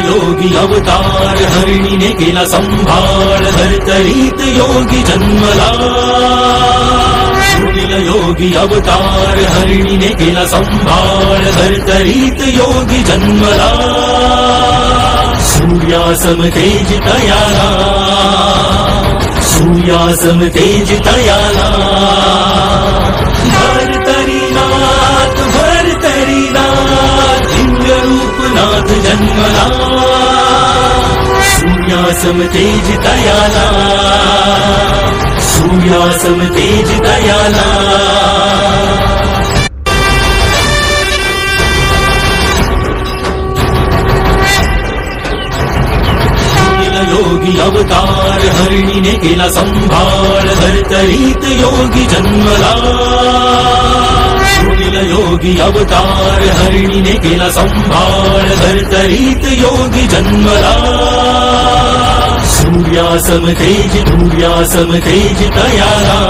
योगी अवतार हरिणीने केला संभाळ धरतरीत योगी जन्मला योगी अवतार हरिणीने केला संभाळ धरतरीत योगी जन्मला सूर्यासम तेज तयाला सूर्यासम तेज तयाला भरतरीनाथ लिंगरूपनाथ जन्मला सूर्यासम तेज तयाला सूर्यासम तेज तयाला योगी अवतार हरिणीने केला संभाळ धरतरीत योगी जन्मला योगी अवतार हरिणीने केला संभाळ धरतरीत योगी जन्मला सूर्यासम तेज तयाला